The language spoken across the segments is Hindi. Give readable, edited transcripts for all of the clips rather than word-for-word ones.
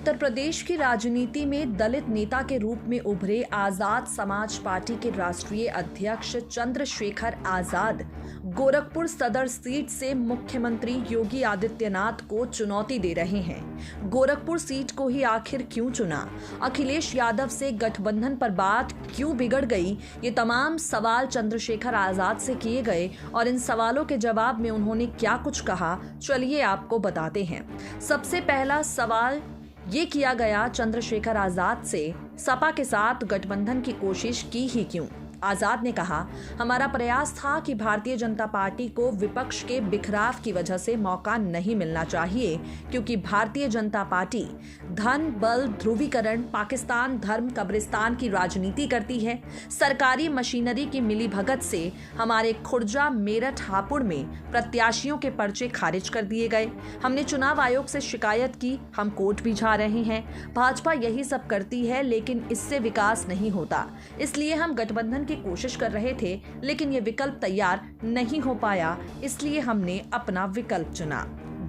उत्तर प्रदेश की राजनीति में दलित नेता के रूप में उभरे आजाद समाज पार्टी के राष्ट्रीय अध्यक्ष चंद्रशेखर आजाद गोरखपुर सदर सीट से मुख्यमंत्री योगी आदित्यनाथ को चुनौती दे रहे हैं। गोरखपुर सीट को ही आखिर क्यों चुना? अखिलेश यादव से गठबंधन पर बात क्यों बिगड़ गई? ये तमाम सवाल चंद्रशेखर आजाद से किए गए और इन सवालों के जवाब में उन्होंने क्या कुछ कहा, चलिए आपको बताते हैं। सबसे पहला सवाल ये किया गया चंद्रशेखर आजाद से, सपा के साथ गठबंधन की कोशिश की ही क्यों? आजाद ने कहा, हमारा प्रयास था कि भारतीय जनता पार्टी को विपक्ष के बिखराव की वजह से मौका नहीं मिलना चाहिए, क्योंकि भारतीय जनता पार्टी धन बल ध्रुवीकरण पाकिस्तान धर्म कब्रिस्तान की राजनीति करती है। सरकारी मशीनरी की मिलीभगत से हमारे खुर्जा मेरठ हापुड़ में प्रत्याशियों के पर्चे खारिज कर दिए गए। हमने चुनाव आयोग से शिकायत की, हम कोर्ट भी जा रहे हैं। भाजपा यही सब करती है, लेकिन इससे विकास नहीं होता। इसलिए हम गठबंधन की कोशिश कर रहे थे, लेकिन ये विकल्प तैयार नहीं हो पाया, इसलिए हमने अपना विकल्प चुना।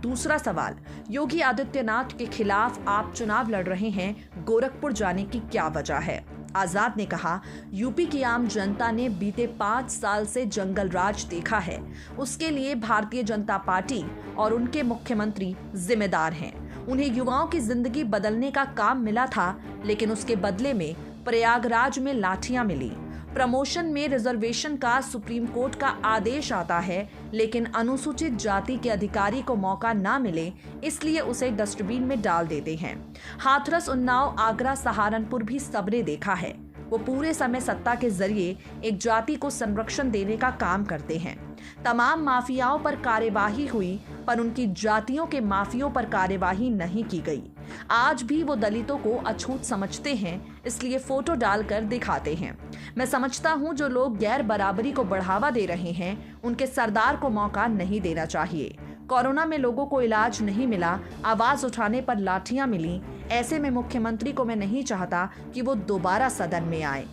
दूसरा सवाल, योगी आदित्यनाथ के खिलाफ आप चुनाव लड़ रहे हैं, गोरखपुर जाने की क्या वजह है? आजाद ने कहा, यूपी की आम जनता ने बीते 5 साल से जंगल राज देखा है। उसके लिए भारतीय जनता पार्टी और उनके मुख्यमंत्री जिम्मेदार हैं। उन्हें युवाओं की जिंदगी बदलने का काम मिला था, लेकिन उसके बदले में प्रयागराज में लाठियां मिली। प्रमोशन में रिजर्वेशन का सुप्रीम कोर्ट का आदेश आता है, लेकिन अनुसूचित जाति के अधिकारी को मौका ना मिले, इसलिए उसे डस्टबिन में डाल देते हैं। हाथरस, उन्नाव, आगरा, सहारनपुर भी सबने देखा है। वो पूरे समय सत्ता के जरिए एक जाति को संरक्षण देने का काम करते हैं। तमाम माफियाओं पर कार्यवाही हुई, पर उनकी जातियों के माफियों पर कार्यवाही नहीं की गई। आज भी वो दलितों को अछूत समझते हैं, इसलिए फोटो डालकर दिखाते हैं। मैं समझता हूं, जो लोग गैर बराबरी को बढ़ावा दे रहे हैं, उनके सरदार को मौका नहीं देना चाहिए। कोरोना में लोगों को इलाज नहीं मिला, आवाज उठाने पर लाठियां मिली। ऐसे में मुख्यमंत्री को मैं नहीं चाहता कि वो दोबारा सदन में आए।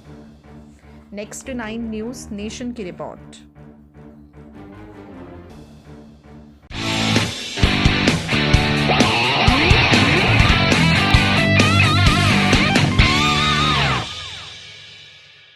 नेक्स्ट 9 न्यूज नेशन की रिपोर्ट।